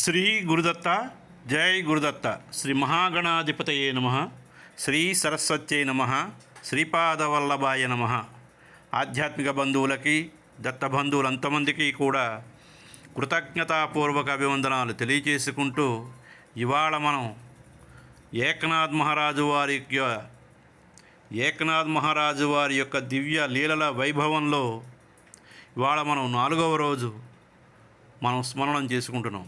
శ్రీ గురుదత్త జై గురుదత్త. శ్రీ మహాగణాధిపతయే నమ. శ్రీ సరస్వత్యై నమ. శ్రీపాదవల్లభాయ నమ. ఆధ్యాత్మిక బంధువులకి దత్త బంధువులు అంతమందికి కూడా కృతజ్ఞతాపూర్వక అభివందనాలు తెలియజేసుకుంటూ ఇవాళ మనం ఏకనాథ్ మహారాజు వారి యొక్క దివ్య లీలల వైభవంలో ఇవాళ మనం 4వ రోజు మనం స్మరణం చేసుకుంటున్నాం.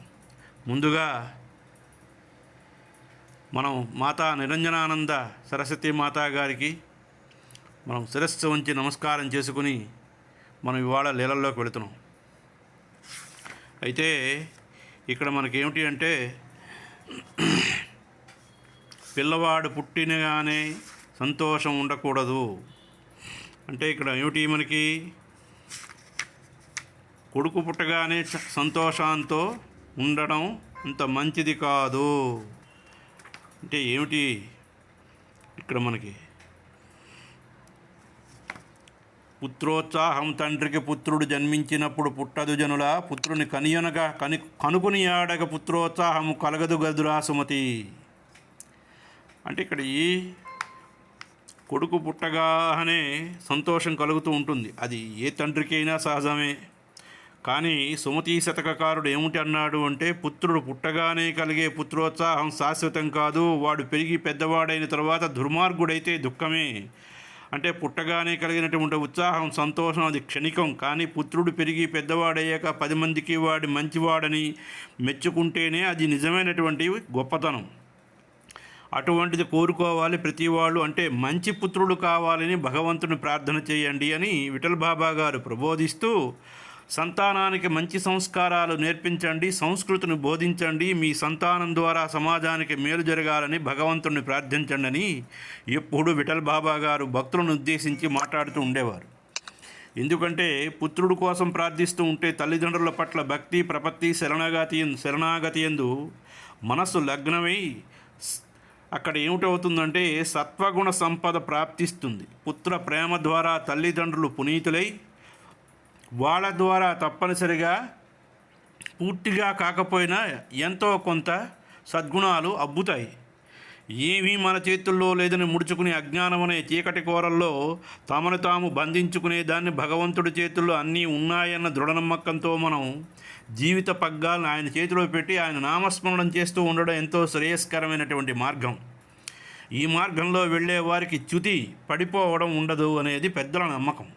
ముందుగా మనం మాతా నిరంజనానంద సరస్వతి మాతా గారికి మనం శిరస్సు ఉంచి నమస్కారం చేసుకుని మనం ఇవాళ లీలల్లోకి వెళుతున్నాం. అయితే ఇక్కడ మనకేమిటి అంటే పిల్లవాడు పుట్టినగానే సంతోషం ఉండకూడదు అంటే ఇక్కడ ఏమిటి, మనకి కొడుకు పుట్టగానే సంతోషంతో ఉండడం అంత మంచిది కాదు. అంటే ఏమిటి ఇక్కడ మనకి పుత్రోత్సాహం తండ్రికి పుత్రుడు జన్మించినప్పుడు పుట్టదు జనుల పుత్రుని కనుకుని ఆడగ పుత్రోత్సాహము కలగదు గదురా సుమతి. అంటే ఇక్కడ ఈ కొడుకు పుట్టగానే సంతోషం కలుగుతూ ఉంటుంది, అది ఏ తండ్రికైనా సహజమే. కానీ సుమతీ శతకకారుడు ఏమిటి అన్నాడు అంటే పుత్రుడు పుట్టగానే కలిగే పుత్రోత్సాహం శాశ్వతం కాదు, వాడు పెరిగి పెద్దవాడైన తర్వాత దుర్మార్గుడైతే దుఃఖమే. అంటే పుట్టగానే కలిగినటువంటి ఉత్సాహం సంతోషం అది క్షణికం, కానీ పుత్రుడు పెరిగి పెద్దవాడయ్యాక 10 మందికి వాడి మంచివాడని మెచ్చుకుంటేనే అది నిజమైనటువంటి గొప్పతనం. అటువంటిది కోరుకోవాలి ప్రతి వాళ్ళు. అంటే మంచి పుత్రుడు కావాలని భగవంతుని ప్రార్థన చేయండి అని విఠల్ బాబా గారు ప్రబోధిస్తూ సంతానానికి మంచి సంస్కారాలు నేర్పించండి, సంస్కృతిని బోధించండి, మీ సంతానం ద్వారా సమాజానికి మేలు జరగాలని భగవంతుడిని ప్రార్థించండి అని ఎప్పుడు విఠల్ బాబా గారు భక్తులను ఉద్దేశించి మాట్లాడుతూ ఉండేవారు. ఎందుకంటే పుత్రుడు కోసం ప్రార్థిస్తూ ఉంటే తల్లిదండ్రుల పట్ల భక్తి ప్రపత్తి శరణాగతి యందు మనస్సు లగ్నమై అక్కడ ఏమిటవుతుందంటే సత్వగుణ సంపద ప్రాప్తిస్తుంది. పుత్ర ప్రేమ ద్వారా తల్లిదండ్రులు పునీతులై వాళ్ళ ద్వారా తప్పనిసరిగా పూర్తిగా కాకపోయినా ఎంతో కొంత సద్గుణాలు అబ్బుతాయి. ఏమీ మన చేతుల్లో లేదని ముడుచుకుని అజ్ఞానం అనే చీకటి కోరల్లో తమను తాము బంధించుకునే దాన్ని భగవంతుడి చేతుల్లో అన్నీ ఉన్నాయన్న దృఢనమ్మకంతో మనం జీవిత పగ్గాలను ఆయన చేతిలో పెట్టి ఆయన నామస్మరణం చేస్తూ ఉండడం ఎంతో శ్రేయస్కరమైనటువంటి మార్గం. ఈ మార్గంలో వెళ్ళే వారికి చ్యుతి పడిపోవడం ఉండదు అనేది పెద్దల నమ్మకం.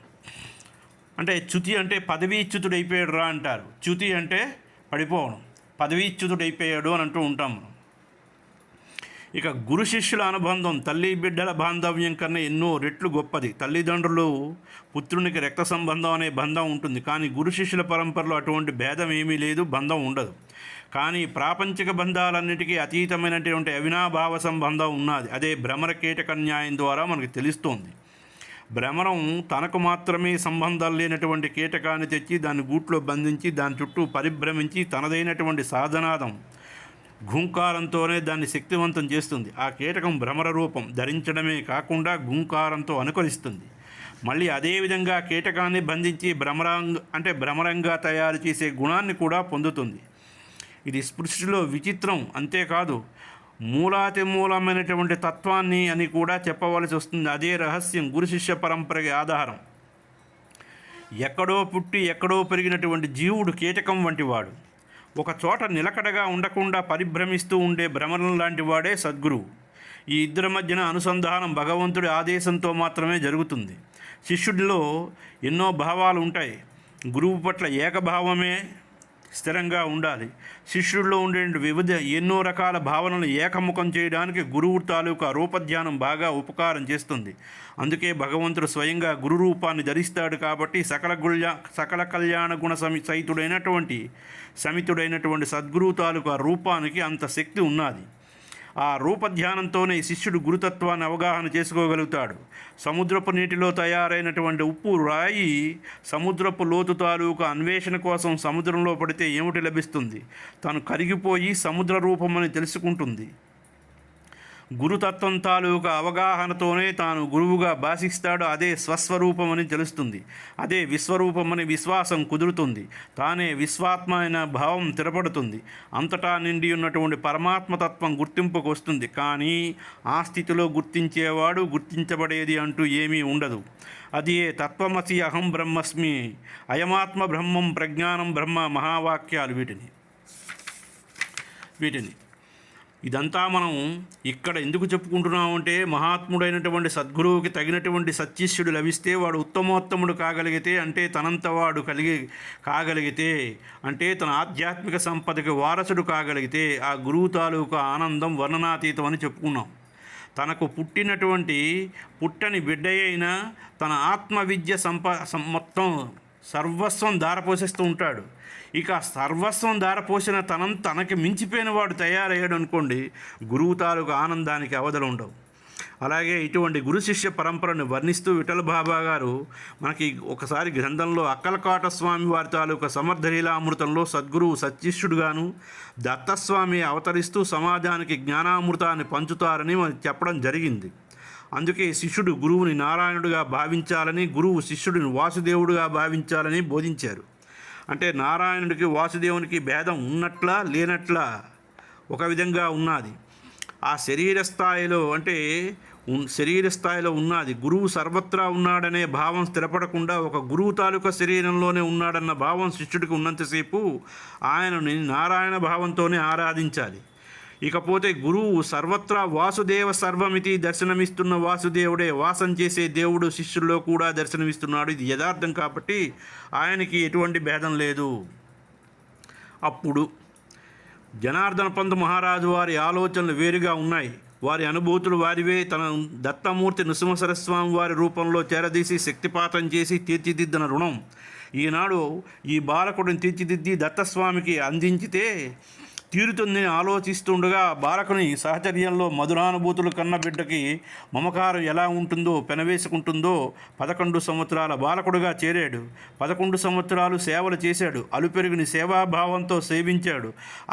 అంటే చ్యుతి అంటే పదవీచ్యుతుడు అయిపోయాడు రా అంటారు, చ్యుతి అంటే పడిపోవడం, పదవీచ్యుతుడు అయిపోయాడు అని అంటూ ఉంటాం మనం. ఇక గురు శిష్యుల అనుబంధం తల్లి బిడ్డల బాంధవ్యం కన్నా ఎన్నో రెట్లు గొప్పది. తల్లిదండ్రులు పుత్రునికి రక్త సంబంధం అనే బంధం ఉంటుంది, కానీ గురు శిష్యుల పరంపరలో అటువంటి భేదం ఏమీ లేదు, బంధం ఉండదు. కానీ ప్రాపంచిక బంధాలన్నిటికీ అతీతమైనటువంటి అవినాభావ సంబంధం ఉన్నది. అదే భ్రమర కీటక న్యాయం ద్వారా మనకు తెలుస్తోంది. భ్రమరం తనకు మాత్రమే సంబంధం లేనటువంటి కీటకాన్ని తెచ్చి దాన్ని గూట్లో బంధించి దాని చుట్టూ పరిభ్రమించి తనదైనటువంటి సాధనాదం ఘూంకారంతోనే దాన్ని శక్తివంతం చేస్తుంది. ఆ కీటకం భ్రమర రూపం ధరించడమే కాకుండా ఘూంకారంతో అనుకరిస్తుంది. మళ్ళీ అదేవిధంగా కీటకాన్ని బంధించి భ్రమరంగా తయారు చేసే గుణాన్ని కూడా పొందుతుంది. ఇది సృష్టిలో విచిత్రం, అంతేకాదు మూలమైనటువంటి తత్వాన్ని అని కూడా చెప్పవలసి వస్తుంది. అదే రహస్యం గురు శిష్య పరంపరకి ఆధారం. ఎక్కడో పుట్టి ఎక్కడో పెరిగినటువంటి జీవుడు కీటకం వంటి వాడు. ఒక చోట నిలకడగా ఉండకుండా పరిభ్రమిస్తూ ఉండే భ్రమరం లాంటి వాడే సద్గురువు. ఈ ఇద్దరి మధ్యన అనుసంధానం భగవంతుడి ఆదేశంతో మాత్రమే జరుగుతుంది. శిష్యుడిలో ఎన్నో భావాలు ఉంటాయి, గురువు పట్ల ఏకభావమే స్థిరంగా ఉండాలి. శిష్యుల్లో ఉండే వివిధ ఎన్నో రకాల భావనలు ఏకముఖం చేయడానికి గురువు తాలూకా రూపధ్యానం బాగా ఉపకారం చేస్తుంది. అందుకే భగవంతుడు స్వయంగా గురు రూపాన్ని ధరిస్తాడు. కాబట్టి సకల కళ్యాణ గుణ సమితుడైనటువంటి సద్గురువు తాలూకా రూపానికి అంత శక్తి ఉన్నది. ఆ రూపధ్యానంతోనే శిష్యుడు గురుతత్వాన్ని అవగాహన చేసుకోగలుగుతాడు. సముద్రపు నీటిలో తయారైనటువంటి ఉప్పు రాయి సముద్రపు లోతు తాలూకా అన్వేషణ కోసం సముద్రంలో పడితే ఏమిటి లభిస్తుంది? తను కరిగిపోయి సముద్ర రూపమని తెలుసుకుంటుంది. గురుతత్వం తాలూకా అవగాహనతోనే తాను గురువుగా భాషిస్తాడో అదే స్వస్వరూపమని తెలుస్తుంది. అదే విశ్వరూపమని విశ్వాసం కుదురుతుంది. తానే విశ్వాత్మ అయిన భావం స్థిరపడుతుంది. అంతటా నిండి ఉన్నటువంటి పరమాత్మతత్వం గుర్తింపుకు వస్తుంది. కానీ ఆ స్థితిలో గుర్తించేవాడు, గుర్తించబడేది అంటూ ఏమీ ఉండదు. అది ఏ తత్వమసి అహం బ్రహ్మస్మి, అయమాత్మ బ్రహ్మం, ప్రజ్ఞానం బ్రహ్మ మహావాక్యాలు వీటిని ఇదంతా మనం ఇక్కడ ఎందుకు చెప్పుకుంటున్నామంటే, మహాత్ముడైనటువంటి సద్గురువుకి తగినటువంటి సత్శిష్యుడు లభిస్తే వాడు ఉత్తమోత్తముడు కాగలిగితే, అంటే తనంత వాడు కాగలిగితే, అంటే తన ఆధ్యాత్మిక సంపదకి వారసుడు కాగలిగితే ఆ గురువు తాలూకు ఆనందం వర్ణనాతీతం అని చెప్పుకున్నాం. తనకు పుట్టని బిడ్డ అయినా తన ఆత్మవిద్య మొత్తం సర్వస్వం ధారపోషిస్తూ ఉంటాడు. ఇక సర్వస్వం ధారపోసిన తనకి మించిపోయిన వాడు తయారయ్యాడు అనుకోండి, గురువు తాలూకు ఆనందానికి అవధులు ఉండవు. అలాగే ఇటువంటి గురు శిష్య పరంపరను వర్ణిస్తూ విఠల బాబా గారు మనకి ఒకసారి గ్రంథంలో అక్కలకోట స్వామి వారి తాలూకా సమర్థలీలామృతంలో సద్గురువు సత్శిష్యుడుగాను, దత్తస్వామి అవతరిస్తూ సమాజానికి జ్ఞానామృతాన్ని పంచుతారని చెప్పడం జరిగింది. అందుకే శిష్యుడు గురువుని నారాయణుడిగా భావించాలని, గురువు శిష్యుడిని వాసుదేవుడిగా భావించాలని బోధించారు. అంటే నారాయణుడికి వాసుదేవునికి భేదం ఉన్నట్లా లేనట్లా ఒక విధంగా ఉన్నది. ఆ శరీర స్థాయిలో ఉన్నది. గురువు సర్వత్రా ఉన్నాడనే భావం స్థిరపడకుండా ఒక గురువు తాలూకా శరీరంలోనే ఉన్నాడన్న భావం శిష్యుడికి ఉన్నంతసేపు ఆయనని నారాయణ భావంతోనే ఆరాధించాలి. ఇకపోతే గురువు సర్వత్రా వాసుదేవ సర్వమితి దర్శనమిస్తున్న వాసుదేవుడే వాసం చేసే దేవుడు శిష్యుల్లో కూడా దర్శనమిస్తున్నాడు. ఇది యథార్థం కాబట్టి ఆయనకి ఎటువంటి భేదం లేదు. అప్పుడు జనార్దన పంత్ మహారాజు వారి ఆలోచనలు వేరుగా ఉన్నాయి. వారి అనుభూతులు వారివే. తన దత్తమూర్తి నృసింహసరస్వామి వారి రూపంలో చేరదీసి శక్తిపాతం చేసి తీర్చిదిద్దిన రుణం ఈనాడు ఈ బాలకుడిని తీర్చిదిద్ది దత్తస్వామికి అందించితే తీరుతుందని ఆలోచిస్తుండగా బాలకుని సహచర్యంలో మధురానుభూతులు కన్న బిడ్డకి మమకారం ఎలా ఉంటుందో పెనవేసుకుంటుందో 11 సంవత్సరాల బాలకుడుగా చేరాడు. 11 సంవత్సరాలు సేవలు చేశాడు. అలుపెరుగుని సేవాభావంతో సేవించాడు.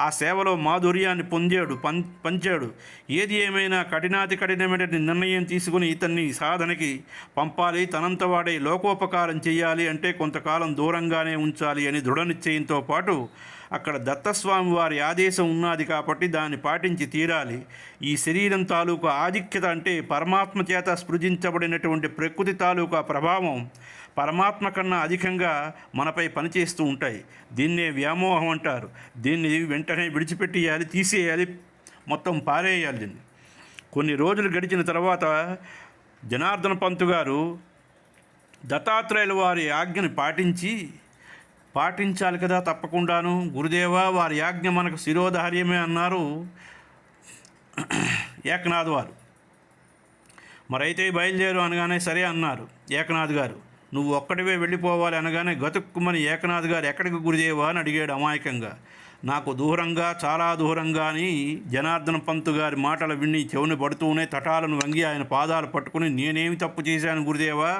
ఆ సేవలో మాధుర్యాన్ని పంచాడు. ఏది ఏమైనా కఠినమైన నిర్ణయం తీసుకుని ఇతన్ని సాధనకి పంపాలి. తనంత వాడే లోకోపకారం చేయాలి. అంటే కొంతకాలం దూరంగానే ఉంచాలి అని దృఢ నిశ్చయంతో పాటు అక్కడ దత్తస్వామి వారి ఆదేశం ఉన్నది కాబట్టి దాన్ని పాటించి తీరాలి. ఈ శరీరం తాలూకా ఆధిక్యత అంటే పరమాత్మ చేత స్పృజించబడినటువంటి ప్రకృతి తాలూకా ప్రభావం పరమాత్మ కన్నా అధికంగా మనపై పనిచేస్తూ ఉంటాయి. దీన్నే వ్యామోహం అంటారు. దీన్ని వెంటనే విడిచిపెట్టేయాలి, తీసేయాలి, మొత్తం పారేయాలి. దీన్ని కొన్ని రోజులు గడిచిన తర్వాత జనార్దన పంతు గారు దత్తాత్రేయుల వారి ఆజ్ఞని పాటించాలి కదా తప్పకుండాను. గురుదేవా వారి ఆజ్ఞ మనకు శిరోధార్యమే అన్నారు ఏకనాథ్ వారు. మరైతే బయలుదేరు అనగానే సరే అన్నారు ఏకనాథ్ గారు. నువ్వు ఒక్కడివే వెళ్ళిపోవాలి అనగానే గతుక్కుమని ఏకనాథ్ గారు ఎక్కడికి గురుదేవా అని అడిగాడు అమాయకంగా. నాకు దూరంగా, చాలా దూరంగా అని జనార్దన పంతు గారి మాటలు విని చెవుని పడుతూనే తటాలను వంగి ఆయన పాదాలు పట్టుకుని, నేనేమి తప్పు చేశాను గురుదేవా?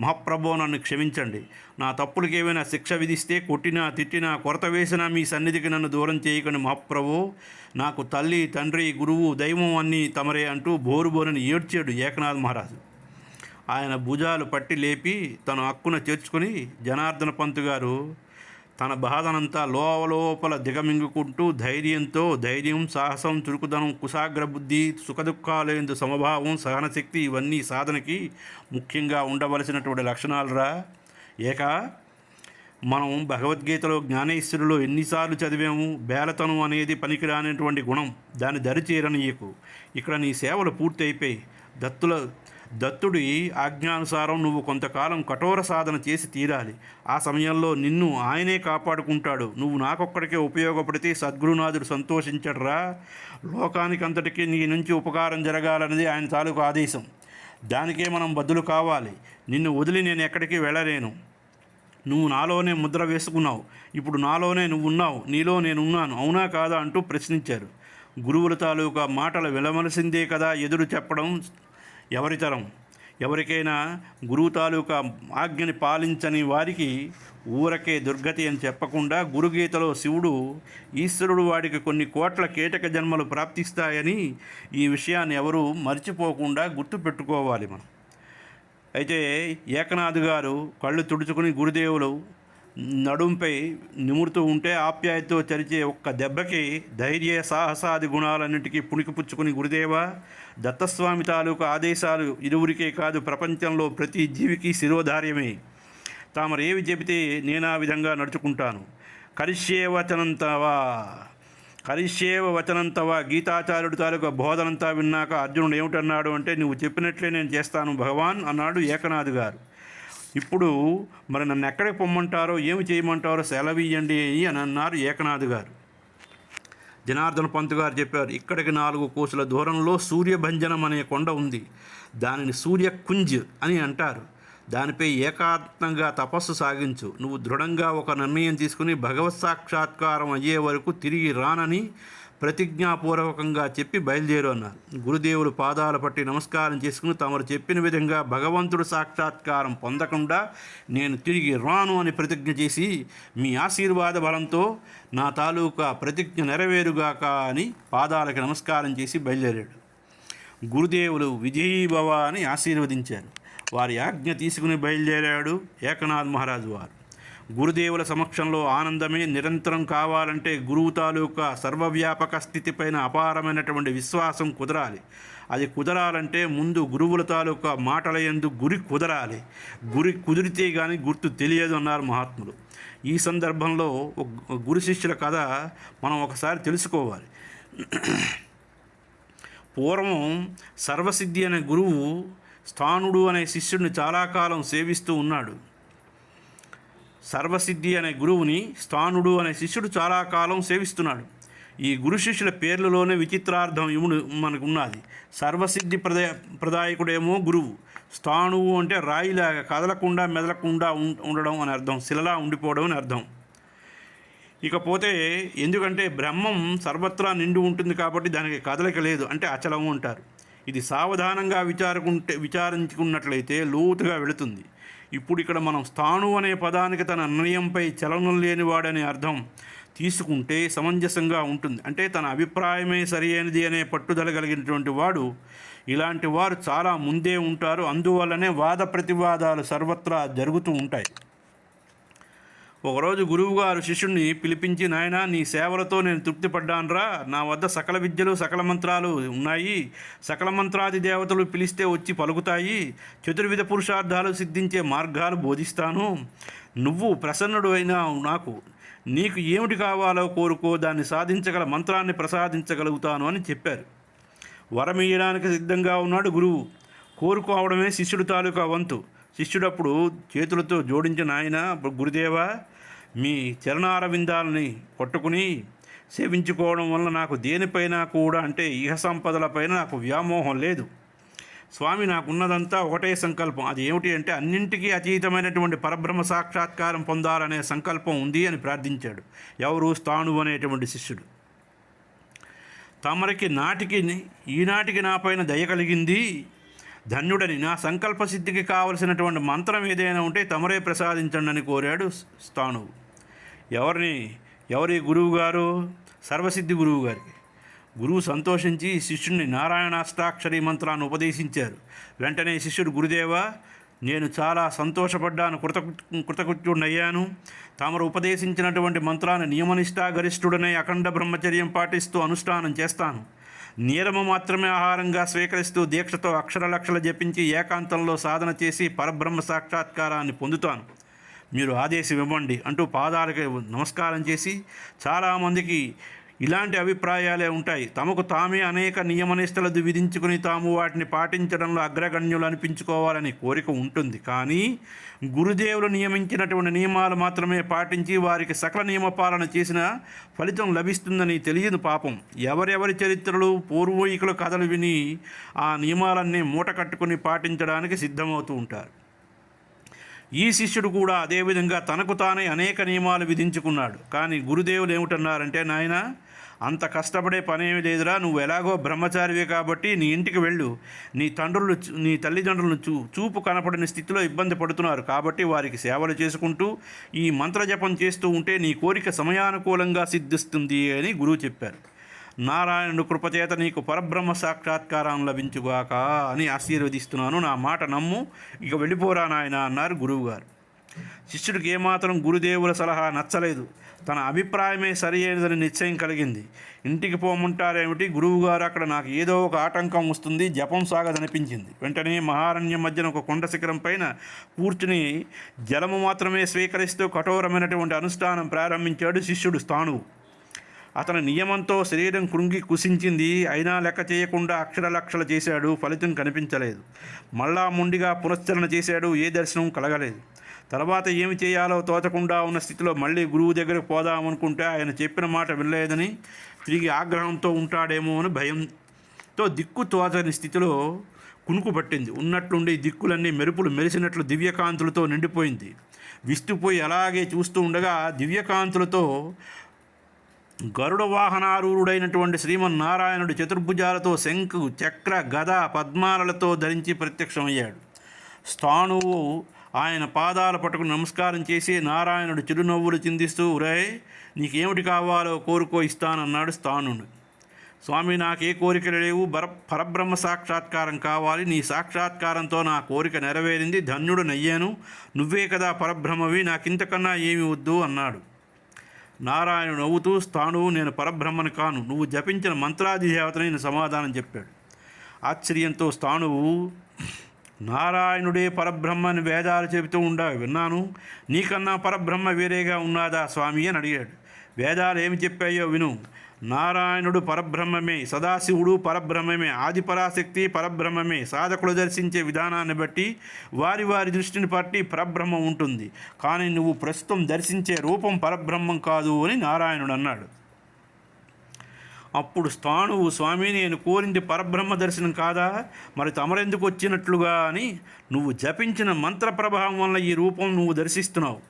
మహాప్రభో నన్ను క్షమించండి. నా తప్పులకి ఏమైనా శిక్ష విధిస్తే, కొట్టినా తిట్టినా కొరత వేసినా మీ సన్నిధికి నన్ను దూరం చేయకండి మహాప్రభో. నాకు తల్లి, తండ్రి, గురువు, దైవం అన్నీ తమరే అంటూ బోరుబోరని ఏడ్చాడు ఏకనాథ్ మహారాజు. ఆయన భుజాలు పట్టి లేపి తన హక్కున చేర్చుకొని జనార్దన పంతు గారు తన బాధనంతా లోపల దిగమింగుకుంటూ ధైర్యం, సాహసం, చురుకుదనం, కుశాగ్ర బుద్ధి, సుఖదుఖాలేందు సమభావం, సహనశక్తి ఇవన్నీ సాధనకి ముఖ్యంగా ఉండవలసినటువంటి లక్షణాలురా. మనం భగవద్గీతలో జ్ఞానేశ్వరులో ఎన్నిసార్లు చదివాము. బేలతనం అనేది పనికిరానటువంటి గుణం, దాన్ని దరిచేరనీయకు. ఇక్కడ నీ సేవలు పూర్తి అయిపోయి దత్తుడి ఆజ్ఞానుసారం నువ్వు కొంతకాలం కఠోర సాధన చేసి తీరాలి. ఆ సమయంలో నిన్ను ఆయనే కాపాడుకుంటాడు. నువ్వు నాకొక్కడికే ఉపయోగపడితే సద్గురునాథుడు సంతోషించడరా. లోకానికంతటికీ నీ నుంచి ఉపకారం జరగాలన్నది ఆయన తాలూకు ఆదేశం. దానికే మనం బద్దులు కావాలి. నిన్ను వదిలి నేను ఎక్కడికి వెళ్ళలేను. నువ్వు నాలోనే ముద్ర వేసుకున్నావు. ఇప్పుడు నాలోనే నువ్వు ఉన్నావు. నీలో నేనున్నాను. అవునా కాదా అంటూ ప్రశ్నించారు. గురువుల తాలూకా మాటలు వినవలసిందే కదా, ఎదురు చెప్పడం ఎవరితరం? ఎవరికైనా గురువు తాలూకా ఆజ్ఞని పాలించని వారికి ఊరకే దుర్గతి అని చెప్పకుండా గురుగీతలో శివుడు ఈశ్వరుడు వాడికి కొన్ని కోట్ల కీటక జన్మలు ప్రాప్తిస్తాయని ఈ విషయాన్ని ఎవరూ మర్చిపోకుండా గుర్తుపెట్టుకోవాలి మనం. అయితే ఏకనాథ్ గారు కళ్ళు తుడుచుకుని గురుదేవులు నడుంపై నిమురుతూ ఉంటే ఆప్యాయతతో చరిచే ఒక్క దెబ్బకి ధైర్య సాహసాది గుణాలన్నింటికీ పుణికిపుచ్చుకుని గురుదేవ దత్తస్వామి తాలూకు ఆదేశాలు ఇరువురికే కాదు ప్రపంచంలో ప్రతి జీవికి శిరోధార్యమే. తామరేవి చెబితే నేను ఆ విధంగా నడుచుకుంటాను. కరిష్యేవ వచనంతవా గీతాచార్యుడు తాలూకా బోధనంతా విన్నాక అర్జునుడు ఏమిటన్నాడు అంటే, నువ్వు చెప్పినట్లే నేను చేస్తాను భగవాన్ అన్నాడు ఏకనాథ్ గారు. ఇప్పుడు మరి నన్ను ఎక్కడికి పొమ్మంటారో ఏమి చేయమంటారో సెలవియ్యండి అని అన్నారు ఏకనాథ్ గారు. జనార్దన పంత్ గారు చెప్పారు, ఇక్కడికి 4 కోసుల దూరంలో సూర్యభంజనం అనే కొండ ఉంది. దానిని సూర్యకుంజ్ అని అంటారు. దానిపై ఏకాంతంగా తపస్సు సాగించు. నువ్వు దృఢంగా ఒక నిర్ణయం తీసుకుని భగవత్ సాక్షాత్కారం అయ్యే వరకు తిరిగి రానని ప్రతిజ్ఞాపూర్వకంగా చెప్పి బయలుదేరు అన్నారు. గురుదేవులు పాదాల పట్టి నమస్కారం చేసుకుని తమరు చెప్పిన విధంగా భగవంతుడు సాక్షాత్కారం పొందకుండా నేను తిరిగి రాను అని ప్రతిజ్ఞ చేసి, మీ ఆశీర్వాద బలంతో నా తాలూకా ప్రతిజ్ఞ నెరవేరుగాక అని పాదాలకి నమస్కారం చేసి బయలుదేరాడు. గురుదేవులు విజయీభవ అని ఆశీర్వదించారు. వారి ఆజ్ఞ తీసుకుని బయలుదేరాడు ఏకనాథ్ మహారాజు వారు. గురుదేవుల సమక్షంలో ఆనందమే నిరంతరం కావాలంటే గురువు తాలూకా సర్వవ్యాపక స్థితిపైన అపారమైనటువంటి విశ్వాసం కుదరాలి. అది కుదరాలంటే ముందు గురువుల తాలూకా మాటల యందు గురి కుదరాలి. గురి కుదిరితే కానీ గుర్తు తెలియదు అన్నారు మహాత్ములు. ఈ సందర్భంలో గురు శిష్యుల కథ మనం ఒకసారి తెలుసుకోవాలి. పూర్వం సర్వసిద్ధి అనే గురువు స్థానుడు అనే శిష్యుడిని చాలా కాలం సేవిస్తూ ఉన్నాడు. సర్వసిద్ధి అనే గురువుని స్థానుడు అనే శిష్యుడు చాలా కాలం సేవిస్తున్నాడు. ఈ గురు శిష్యుల పేర్లలోనే విచిత్రార్థం మనకు ఉన్నది. సర్వసిద్ధి ప్రదాయకుడేమో గురువు, స్థానువు అంటే రాయిలాగా కదలకుండా మెదలకుండా ఉండడం అని అర్థం, శిలలా ఉండిపోవడం అని అర్థం. ఇకపోతే ఎందుకంటే బ్రహ్మం సర్వత్రా నిండి ఉంటుంది కాబట్టి దానికి కదలిక లేదు అంటే అచలము అంటారు. ఇది సావధానంగా విచారించుకున్నట్లయితే లోతుగా వెళుతుంది. ఇప్పుడు ఇక్కడ మనం స్థాను అనే పదానికి తన నిర్ణయంపై చలనం లేనివాడనే అర్థం తీసుకుంటే సమంజసంగా ఉంటుంది. అంటే తన అభిప్రాయమే సరైనది అనే పట్టుదల కలిగినటువంటి వాడు. ఇలాంటి వారు చాలా ముందే ఉంటారు. అందువల్లనే వాద ప్రతివాదాలు సర్వత్రా జరుగుతూ ఉంటాయి. ఒకరోజు గురువుగారు శిష్యుణ్ణి పిలిపించి, నాయనా, నీ సేవలతో నేను తృప్తి పడ్డానురా. నా వద్ద సకల విద్యలు సకల మంత్రాలు ఉన్నాయి. సకల మంత్రాది దేవతలు పిలిస్తే వచ్చి పలుకుతాయి. చతుర్విధ పురుషార్థాలు సిద్ధించే మార్గాలు బోధిస్తాను. నువ్వు ప్రసన్నుడు అయినా నీకు ఏమిటి కావాలో కోరుకో, దాన్ని సాధించగల మంత్రాన్ని ప్రసాదించగలుగుతాను అని చెప్పారు. వరమియ్యడానికి సిద్ధంగా ఉన్నాడు గురువు. కోరుకోవడమే శిష్యుడు తాలూకా వంతు. శిష్యుడప్పుడు చేతులతో జోడించిన ఆయన, గురుదేవా, మీ చరణారవిందాలని పట్టుకుని సేవించుకోవడం వల్ల నాకు దేనిపైన కూడా అంటే ఇహ సంపదలపైన నాకు వ్యామోహం లేదు. స్వామి, నాకున్నదంతా ఒకటే సంకల్పం. అది ఏమిటి అంటే అన్నింటికీ అతీతమైనటువంటి పరబ్రహ్మ సాక్షాత్కారం పొందాలనే సంకల్పం ఉంది అని ప్రార్థించాడు. ఎవరు? స్థాణువు అనేటువంటి శిష్యుడు. తమరికి ఈనాటికి నాపైన దయ కలిగింది. ధన్యుడని, నా సంకల్ప సిద్ధికి కావలసినటువంటి మంత్రం ఏదైనా ఉంటే తమరే ప్రసాదించండి అని కోరాడు స్థాణువు. ఎవరి గురువు గారు? సర్వసిద్ధి గురువు గారికి. గురువు సంతోషించి శిష్యుడిని నారాయణాష్టాక్షరి మంత్రాన్ని ఉపదేశించారు. వెంటనే శిష్యుడు, గురుదేవా, నేను చాలా సంతోషపడ్డాను, కృతకృత్యుడయ్యాను. తామరు ఉపదేశించినటువంటి మంత్రాన్ని నియమనిష్టా గరిష్ఠుడనే అఖండ బ్రహ్మచర్యం పాటిస్తూ అనుష్ఠానం చేస్తాను. నీరము మాత్రమే ఆహారంగా స్వీకరిస్తూ దీక్షతో అక్షరలక్షలు జపించి ఏకాంతంలో సాధన చేసి పరబ్రహ్మ సాక్షాత్కారాన్ని పొందుతాను. మీరు ఆదేశం ఇవ్వండి అంటూ పాదాలకి నమస్కారం చేసి, చాలామందికి ఇలాంటి అభిప్రాయాలే ఉంటాయి. తమకు తామే అనేక నియమనిష్టలు విధించుకుని తాము వాటిని పాటించడంలో అగ్రగణ్యులు అనిపించుకోవాలని కోరిక ఉంటుంది. కానీ గురుదేవులు నియమించినటువంటి నియమాలు మాత్రమే పాటించి వారికి సకల నియమపాలన చేసిన ఫలితం లభిస్తుందని తెలియదు పాపం. ఎవరెవరి చరిత్రలు, పూర్వీకుల కథలు విని ఆ నియమాలన్నీ మూట కట్టుకుని పాటించడానికి సిద్ధమవుతూ ఉంటారు. ఈ శిష్యుడు కూడా అదేవిధంగా తనకు తానే అనేక నియమాలు విధించుకున్నాడు. కానీ గురుదేవులు ఏమిటన్నారంటే, నాయన అంత కష్టపడే పనేమి లేదురా, నువ్వు ఎలాగో బ్రహ్మచారివే కాబట్టి నీ ఇంటికి వెళ్ళు. నీ తల్లిదండ్రులను చూపు కనపడని స్థితిలో ఇబ్బంది పడుతున్నారు కాబట్టి వారికి సేవలు చేసుకుంటూ ఈ మంత్రజపం చేస్తూ ఉంటే నీ కోరిక సమయానుకూలంగా సిద్ధిస్తుంది అని గురువు చెప్పారు. నారాయణుడు కృపచేత నీకు పరబ్రహ్మ సాక్షాత్కారం లభించుగాక అని ఆశీర్వదిస్తున్నాను, నా మాట నమ్ము, ఇక వెళ్ళిపోరా నాయన అన్నారు గురువుగారు. శిష్యుడికి ఏమాత్రం గురుదేవుల సలహా నచ్చలేదు. తన అభిప్రాయమే సరి అయినదని నిశ్చయం కలిగింది. ఇంటికి పోమంటారేమిటి, గురువుగారు అక్కడ నాకు ఏదో ఒక ఆటంకం వస్తుంది, జపం సాగదనిపించింది. వెంటనే మహారణ్యం మధ్యన ఒక కొండ శిఖరం పైన కూర్చుని జలము మాత్రమే స్వీకరిస్తూ కఠోరమైనటువంటి అనుష్ఠానం ప్రారంభించాడు శిష్యుడు స్థాణువు. అతని నియమంతో శరీరం కృంగి కుసించింది. అయినా లెక్క చేయకుండా అక్షరలక్షలు చేశాడు, ఫలితం కనిపించలేదు. మళ్ళా మొండిగా పునశ్చరణ చేశాడు, ఏ దర్శనం కలగలేదు. తర్వాత ఏమి చేయాలో తోచకుండా ఉన్న స్థితిలో మళ్ళీ గురువు దగ్గరకు పోదామనుకుంటే ఆయన చెప్పిన మాట వినలేదని, తిరిగి ఆగ్రహంతో ఉంటాడేమో అని భయంతో దిక్కు తోచని స్థితిలో కునుకు పట్టింది. ఉన్నట్లుండి దిక్కులన్నీ మెరుపులు మెరిసినట్లు దివ్యకాంతులతో నిండిపోయింది. విస్తుపోయి అలాగే చూస్తూ ఉండగా దివ్యకాంతులతో గరుడ వాహనారూఢుడైనటువంటి శ్రీమన్నారాయణుడు చతుర్భుజాలతో శంఖు, చక్ర, గద, పద్మాలతో ధరించి ప్రత్యక్షమయ్యాడు. స్థాణువు ఆయన పాదాల పట్టుకుని నమస్కారం చేసి నారాయణుడు చిరునవ్వులు చిందిస్తూ, రే నీకేమిటి కావాలో కోరుకో ఇస్తానన్నాడు స్థాణుడు. స్వామి, నాకే కోరికలు లేవు, పరబ్రహ్మ సాక్షాత్కారం కావాలి. నీ సాక్షాత్కారంతో నా కోరిక నెరవేరింది, ధన్యుడు నయ్యాను. నువ్వే కదా పరబ్రహ్మవి, నాకింతకన్నా ఏమి వద్దు అన్నాడు. నారాయణుడు నవ్వుతూ, స్థాణువు, నేను పరబ్రహ్మను కాను, నువ్వు జపించిన మంత్రాది దేవతని సమాధానం చెప్పాడు. ఆశ్చర్యంతో స్థాణువు, నారాయణుడే పరబ్రహ్మ అని వేదాలు చెబుతూ విన్నాను, నీకన్నా పరబ్రహ్మ వేరేగా ఉన్నాదా స్వామి అని అడిగాడు. వేదాలు ఏమి చెప్పాయో విను. నారాయణుడు పరబ్రహ్మమే, సదాశివుడు పరబ్రహ్మమే, ఆదిపరాశక్తి పరబ్రహ్మమే. సాధకులు దర్శించే విధానాన్ని బట్టి వారి వారి దృష్టిని బట్టి పరబ్రహ్మం ఉంటుంది. కానీ నువ్వు ప్రస్తుతం దర్శించే రూపం పరబ్రహ్మం కాదు అని నారాయణుడు అన్నాడు. అప్పుడు స్థాణువు, స్వామి, నేను కోరింది పరబ్రహ్మ దర్శనం కాదా, మరి తమరెందుకు వచ్చినట్లుగా అని, నువ్వు జపించిన మంత్ర ప్రభావం వల్ల ఈ రూపం నువ్వు దర్శిస్తున్నావు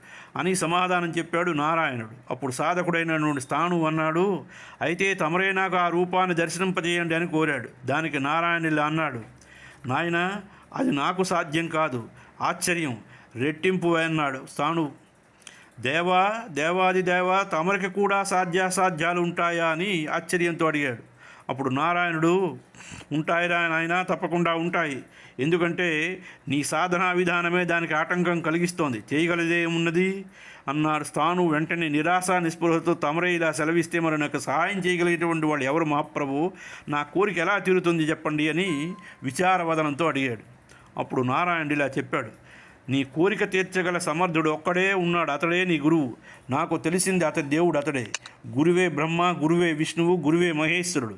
అని సమాధానం చెప్పాడు నారాయణుడు. అప్పుడు సాధకుడైనటువంటి స్థాణువు అన్నాడు, అయితే తమరే నాకు ఆ రూపాన్ని దర్శింపజేయండి అని కోరాడు. దానికి నారాయణుడు అన్నాడు, నాయన అది నాకు సాధ్యం కాదు, ఆశ్చర్యం రెట్టింపు అన్నాడు స్థాణువు. దేవాది దేవ, తమరికి కూడా సాధ్యాసాధ్యాలు ఉంటాయా అని ఆశ్చర్యంతో అడిగాడు. అప్పుడు నారాయణుడు, ఉంటాయిరా నాయన, తప్పకుండా ఉంటాయి. ఎందుకంటే నీ సాధనా విధానమే దానికి ఆటంకం కలిగిస్తోంది, చేయగలిదేమున్నది అన్నాడు స్థాణువు. వెంటనే నిరాశ నిస్పృహతో, తమరే ఇలా సెలవిస్తే మరి నాకు సహాయం చేయగలిగేటువంటి వాళ్ళు ఎవరు మహాప్రభు, నా కోరిక ఎలా తీరుతుంది చెప్పండి అని విచారవదనంతో అడిగాడు. అప్పుడు నారాయణుడు ఇలా చెప్పాడు, నీ కోరిక తీర్చగల సమర్థుడు ఒక్కడే ఉన్నాడు, అతడే నీ గురువు. నాకు తెలిసింది అతడి దేవుడు అతడే. గురువే బ్రహ్మ, గురువే విష్ణువు, గురువే మహేశ్వరుడు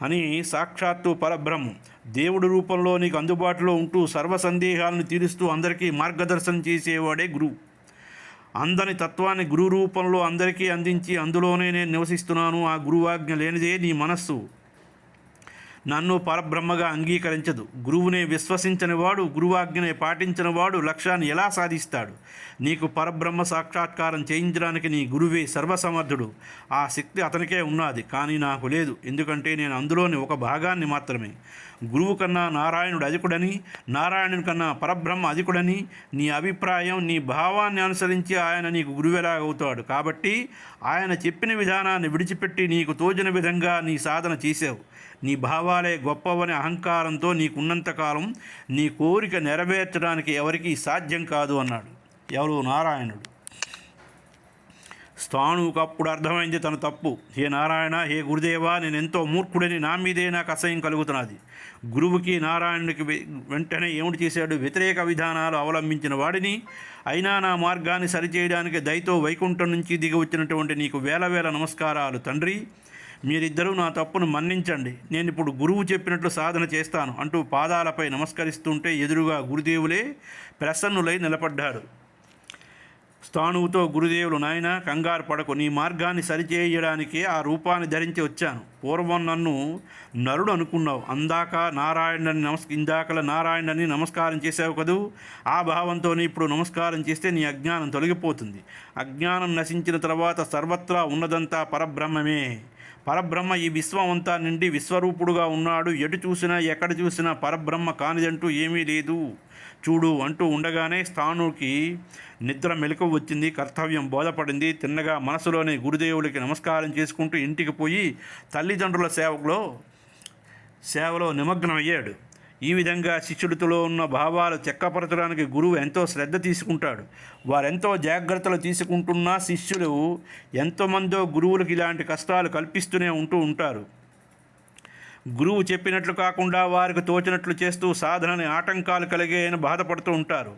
అని సాక్షాత్తు పరబ్రహ్మం దేవుడి రూపంలో నీకు అందుబాటులో ఉంటూ సర్వ సందేహాలను తీరుస్తూ అందరికీ మార్గదర్శనం చేసేవాడే గురువు. అందని తత్వాన్ని గురు రూపంలో అందరికీ అందించి అందులోనే నేను నివసిస్తున్నాను. ఆ గురువాజ్ఞ లేనిదే నీ మనస్సు నన్ను పరబ్రహ్మగా అంగీకరించదు. గురువునే విశ్వసించనివాడు, గురువాజ్ఞనే పాటించినవాడు లక్ష్యాన్ని ఎలా సాధిస్తాడు? నీకు పరబ్రహ్మ సాక్షాత్కారం చేయించడానికి నీ గురువే సర్వసమర్థుడు. ఆ శక్తి అతనికే ఉన్నది, కానీ నాకు లేదు. ఎందుకంటే నేను అందులోని ఒక భాగాన్ని మాత్రమే. గురువు కన్నా నారాయణుడు అధికుడని, నారాయణుని కన్నా పరబ్రహ్మ అధికుడని నీ అభిప్రాయం. నీ భావాన్ని అనుసరించి ఆయన నీకు గురువెలా అవుతాడు. కాబట్టి ఆయన చెప్పిన విధానాన్ని విడిచిపెట్టి నీకు తోచిన విధంగా నీ సాధన చేసావు. నీ భావాలే గొప్పవని అహంకారంతో నీకున్నంతకాలం నీ కోరిక నెరవేర్చడానికి ఎవరికీ సాధ్యం కాదు అన్నాడు. ఎవరు? నారాయణుడు. స్థాణువుకు అప్పుడు అర్థమైంది తన తప్పు. హే నారాయణ, హే గురుదేవా, నేను ఎంతో మూర్ఖుడని, నా మీదే నాకు అసహ్యం కలుగుతున్నది. గురువుకి నారాయణుడికి వెంటనే ఏమిటి చేశాడు? వ్యతిరేక విధానాలు అవలంబించిన వాడిని, అయినా నా మార్గాన్ని సరిచేయడానికి దయతో వైకుంఠం నుంచి దిగి వచ్చినటువంటి నీకు వేల వేల నమస్కారాలు తండ్రి. మీరిద్దరూ నా తప్పును మన్నించండి. నేను ఇప్పుడు గురువు చెప్పినట్లు సాధన చేస్తాను అంటూ పాదాలపై నమస్కరిస్తుంటే ఎదురుగా గురుదేవులే ప్రసన్నులై నిలబడ్డాడు. స్థాణువుతో గురుదేవులు, నాయన కంగారు పడకు, నీ మార్గాన్ని సరిచేయడానికే ఆ రూపాన్ని ధరించి వచ్చాను. పూర్వం నన్ను నరుడు అనుకున్నావు, ఇందాకల నారాయణని నమస్కారం చేసావు కదూ, ఆ భావంతోనే ఇప్పుడు నమస్కారం చేస్తే నీ అజ్ఞానం తొలగిపోతుంది. అజ్ఞానం నశించిన తర్వాత సర్వత్రా ఉన్నదంతా పరబ్రహ్మమే. పరబ్రహ్మ ఈ విశ్వం అంతా నిండి విశ్వరూపుడుగా ఉన్నాడు. ఎటు చూసినా ఎక్కడ చూసినా పరబ్రహ్మ కానిదంటూ ఏమీ లేదు చూడు అంటూ ఉండగానే స్థాణుకి నిద్ర మెలకువ వచ్చింది. కర్తవ్యం బోధపడింది. తిన్నగా మనసులోనే గురుదేవులకి నమస్కారం చేసుకుంటూ ఇంటికి పోయి తల్లిదండ్రుల సేవలో నిమగ్నమయ్యాడు. ఈ విధంగా శిష్యుడితో ఉన్న భావాలు చెక్కపరచడానికి గురువు ఎంతో శ్రద్ధ తీసుకుంటాడు. వారెంతో జాగ్రత్తలు తీసుకుంటున్నా శిష్యులు ఎంతోమందో గురువులకు ఇలాంటి కష్టాలు కల్పిస్తూనే ఉంటారు. గురువు చెప్పినట్లు కాకుండా వారికి తోచినట్లు చేస్తూ సాధనని ఆటంకాలు కలిగాయని బాధపడుతూ ఉంటారు.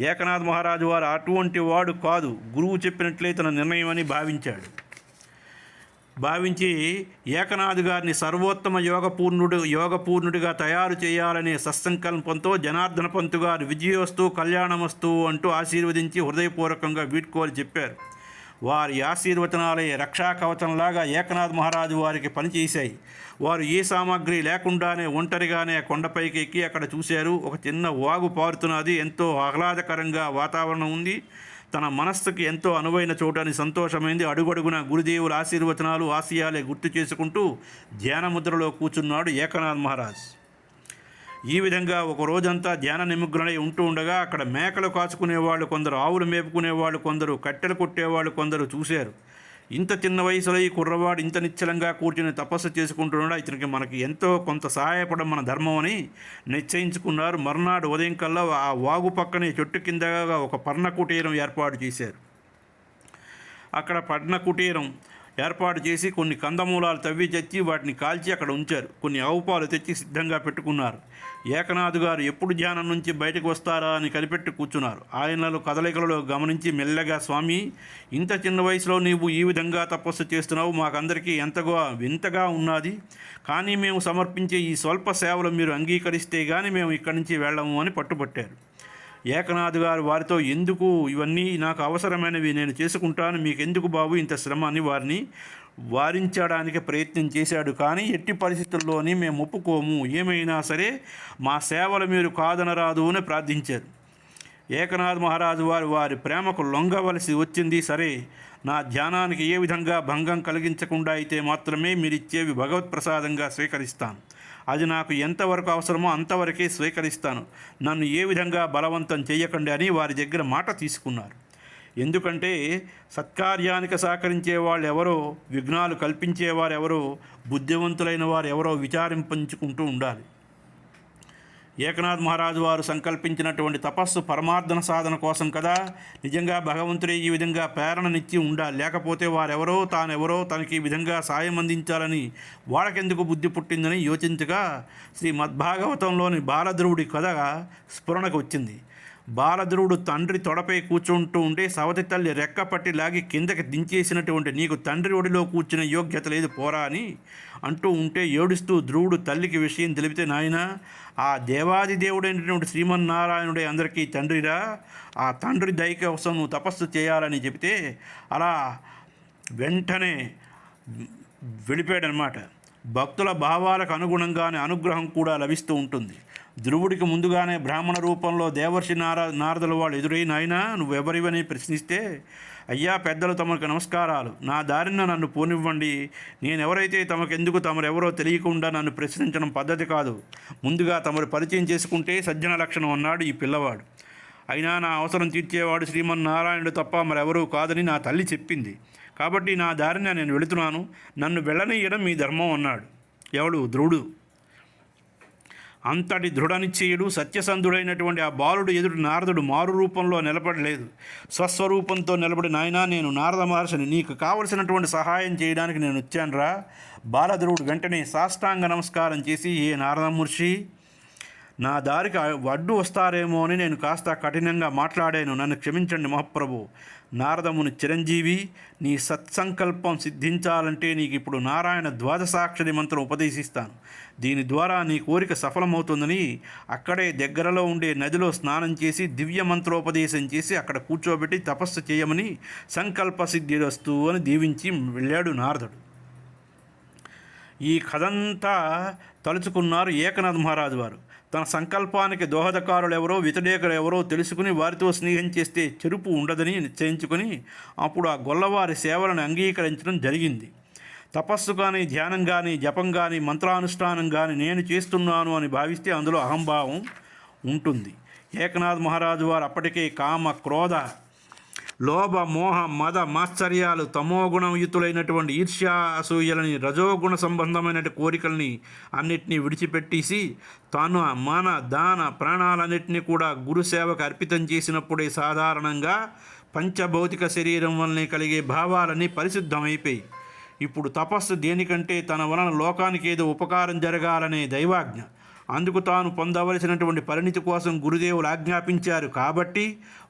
ఏకనాథ్ మహారాజు వారు అటువంటి వాడు కాదు. గురువు చెప్పినట్లే తన నిర్ణయం అని భావించి ఏకనాథ్ గారిని సర్వోత్తమ యోగపూర్ణుడిగా తయారు చేయాలనే సత్సంకల్పంతో జనార్దన పంతు గారు విజయోస్తు కళ్యాణమస్తు అంటూ ఆశీర్వదించి హృదయపూర్వకంగా వీడ్కోలు చెప్పారు. వారి ఆశీర్వచనాలే రక్షా కవచంలాగా ఏకనాథ్ మహారాజు వారికి పనిచేశాయి. వారు ఏ సామాగ్రి లేకుండానే ఒంటరిగానే కొండపైకి ఎక్కి అక్కడ చూశారు. ఒక చిన్న వాగు పారుతున్నది. ఎంతో ఆహ్లాదకరంగా వాతావరణం ఉంది. తన మనస్సుకి ఎంతో అనువైన చోటని సంతోషమైంది. అడుగడుగున గురుదేవుల ఆశీర్వచనాలు ఆశయాలే గుర్తు చేసుకుంటూ ధ్యానముద్రలో కూర్చున్నాడు ఏకనాథ్ మహారాజ్. ఈ విధంగా ఒక రోజంతా ధ్యాన నిమగ్నులై ఉంటూ ఉండగా అక్కడ మేకలు కాచుకునేవాళ్ళు కొందరు, ఆవులు మేపుకునేవాళ్ళు కొందరు, కట్టెలు కొట్టేవాళ్ళు కొందరు చూశారు. ఇంత చిన్న వయసులో ఈ కుర్రవాడు ఇంత నిశ్చలంగా కూర్చుని తపస్సు చేసుకుంటున్నాడు, ఇతనికి మనకి ఎంతో కొంత సహాయపడడం మన ధర్మం అని నిశ్చయించుకున్నారు. మర్నాడు ఉదయం కల్లా ఆ వాగు పక్కనే చెట్టు కిందగా ఒక పర్ణ కుటీరం ఏర్పాటు చేశారు. అక్కడ పర్ణ కుటీరం ఏర్పాటు చేసి కొన్ని కందమూలాలు తవ్వి తెచ్చి వాటిని కాల్చి అక్కడ ఉంచారు. కొన్ని ఆవు పాలు తెచ్చి సిద్ధంగా పెట్టుకున్నారు. ఏకనాథ్ గారు ఎప్పుడు ధ్యానం నుంచి బయటకు వస్తారా అని కనిపెట్టి కూర్చున్నారు. ఆయనలో కదలికలలో గమనించి మెల్లగా, స్వామి, ఇంత చిన్న వయసులో నీవు ఈ విధంగా తపస్సు చేస్తున్నావు, మాకందరికీ వింతగా ఉన్నది. కానీ మేము సమర్పించే ఈ స్వల్ప సేవలు మీరు అంగీకరిస్తే కానీ మేము ఇక్కడి నుంచి వెళ్ళము అని పట్టుబట్టారు. ఏకనాథ్ గారు వారితో, ఎందుకు ఇవన్నీ, నాకు అవసరమైనవి నేను చేసుకుంటాను, మీకెందుకు బాబు ఇంత శ్రమ అని వారిని వారించడానికి ప్రయత్నం చేశాడు. కానీ ఎట్టి పరిస్థితుల్లోని మేము ఒప్పుకోము, ఏమైనా సరే మా సేవలు మీరు కాదనరాదు అని ప్రార్థించారు. ఏకనాథ్ మహారాజు వారి ప్రేమకు లొంగవలసి వచ్చింది. సరే, నా ధ్యానానికి ఏ విధంగా భంగం కలిగించకుండా అయితే మాత్రమే మీరిచ్చేవి భగవత్ ప్రసాదంగా స్వీకరిస్తాను. అది నాకు ఎంతవరకు అవసరమో అంతవరకే స్వీకరిస్తాను. నన్ను ఏ విధంగా బలవంతం చేయకండి అని వారి దగ్గర మాట తీసుకున్నారు. ఎందుకంటే సత్కార్యానికి సహకరించే వాళ్ళు ఎవరో, విఘ్నాలు కల్పించేవారెవరో, బుద్ధివంతులైన వారు ఎవరో విచారించుకుంటూ ఉండాలి. ఏకనాథ్ మహారాజు వారు సంకల్పించినటువంటి తపస్సు పరమార్థన సాధన కోసం కదా. నిజంగా భగవంతుడే ఈ విధంగా ప్రేరణనిచ్చి ఉండాలి. లేకపోతే వారెవరో, తానెవరో తనకి ఈ విధంగా సాయం అందించాలని వాళ్ళకెందుకు బుద్ధి పుట్టిందని యోచించగా శ్రీమద్భాగవతంలోని బాలధ్రువుడి కథ స్ఫురణకు వచ్చింది. బాలధ్రువుడు తండ్రి తొడపై కూర్చుంటూ ఉంటే సవతి తల్లి రెక్కపట్టి లాగి కిందకి దించేసినటువంటి, నీకు తండ్రి ఒడిలో కూర్చునే యోగ్యత లేదు పోరా అని అంటూ ఉంటే ఏడుస్తూ ధ్రువుడు తల్లికి విషయం తెలిపితే, నాయన, ఆ దేవాది దేవుడైనటువంటి శ్రీమన్నారాయణుడే అందరికీ తండ్రిరా, ఆ తండ్రి దయ కోసం నువ్వు తపస్సు చేయాలని చెబితే అలా వెంటనే వెళ్ళిపోయాడనమాట. భక్తుల భావాలకు అనుగుణంగానే అనుగ్రహం కూడా లభిస్తూ ఉంటుంది. ధ్రువుడికి ముందుగానే బ్రాహ్మణ రూపంలో దేవర్షి నారదుల వాళ్ళు ఎదురై, నాయనా నువ్వెవరివని ప్రశ్నిస్తే, అయ్యా పెద్దలు, తమకు నమస్కారాలు, నా దారిన నన్ను పోనివ్వండి. నేనెవరైతే తమకెందుకు, తమరెవరో తెలియకుండా నన్ను ప్రశ్నించడం పద్ధతి కాదు. ముందుగా తమరు పరిచయం చేసుకుంటే సజ్జన లక్షణం అన్నాడు ఈ పిల్లవాడు. అయినా నా అవసరం తీర్చేవాడు శ్రీమన్నారాయణుడు తప్ప మరెవరూ కాదని నా తల్లి చెప్పింది. కాబట్టి నా దారిన నేను వెళుతున్నాను, నన్ను వెళ్ళనీయడం మీ ధర్మం అన్నాడు. ఎవడు? ధ్రువుడు. అంతటి దృఢనిశ్చయుడు సత్యసంధుడైనటువంటి ఆ బాలుడు ఎదుటి నారదుడు మారు రూపంలో నిలబడలేదు. స్వస్వరూపంతో నిలబడి, నాయనా, నేను నారద మహర్షిని, నీకు కావలసినటువంటి సహాయం చేయడానికి నేను వచ్చానురా. బాలధ్రువుడు వెంటనే సాష్టాంగ నమస్కారం చేసి, ఏ నారద మహర్షి, నా దారికి అడ్డు వస్తారేమో అని నేను కాస్త కఠినంగా మాట్లాడాను, నన్ను క్షమించండి మహాప్రభు. నారదముని చిరంజీవి, నీ సత్సంకల్పం సిద్ధించాలంటే నీకు ఇప్పుడు నారాయణ ద్వాదశాక్షరి మంత్రం ఉపదేశిస్తాను. దీని ద్వారా నీ కోరిక సఫలమవుతుందని అక్కడే దగ్గరలో ఉండే నదిలో స్నానం చేసి దివ్య మంత్రోపదేశం చేసి అక్కడ కూర్చోబెట్టి తపస్సు చేయమని సంకల్ప సిద్ధిరస్తు అని దీవించి వెళ్ళాడు నారదుడు. ఈ కథంతా తలుచుకున్నారు ఏకనాథ్ మహారాజు వారు. తన సంకల్పానికి దోహదకారులు ఎవరో వ్యతిరేకులు ఎవరో తెలుసుకుని వారితో స్నేహం చేస్తే చెరుపు ఉండదని నిశ్చయించుకొని అప్పుడు ఆ గొల్లవారి సేవలను అంగీకరించడం జరిగింది. తపస్సు కానీ, ధ్యానం కానీ, జపం కానీ, మంత్రానుష్ఠానం కానీ నేను చేస్తున్నాను అని భావిస్తే అందులో అహంభావం ఉంటుంది. ఏకనాథ్ మహారాజు వారు అప్పటికే కామ, క్రోధ, లోభ, మోహ, మద, మాత్సర్యాలు, తమోగుణయుతులైనటువంటి ఈర్ష్య, అసూయలని, రజోగుణ సంబంధమైన కోరికల్ని అన్నిటినీ విడిచిపెట్టేసి తాను మన దాన ప్రాణాలన్నింటినీ కూడా గురుసేవకు అర్పితం చేసినప్పుడే సాధారణంగా పంచభౌతిక శరీరం వల్లనే కలిగే భావాలన్నీ పరిశుద్ధమైపోయి ఇప్పుడు తపస్సు దేనికంటే తన వలన లోకానికి ఏదో ఉపకారం జరగాలనే దైవాజ్ఞ. అందుకు తాను పొందవలసినటువంటి పరిణితి కోసం గురుదేవులు ఆజ్ఞాపించారు కాబట్టి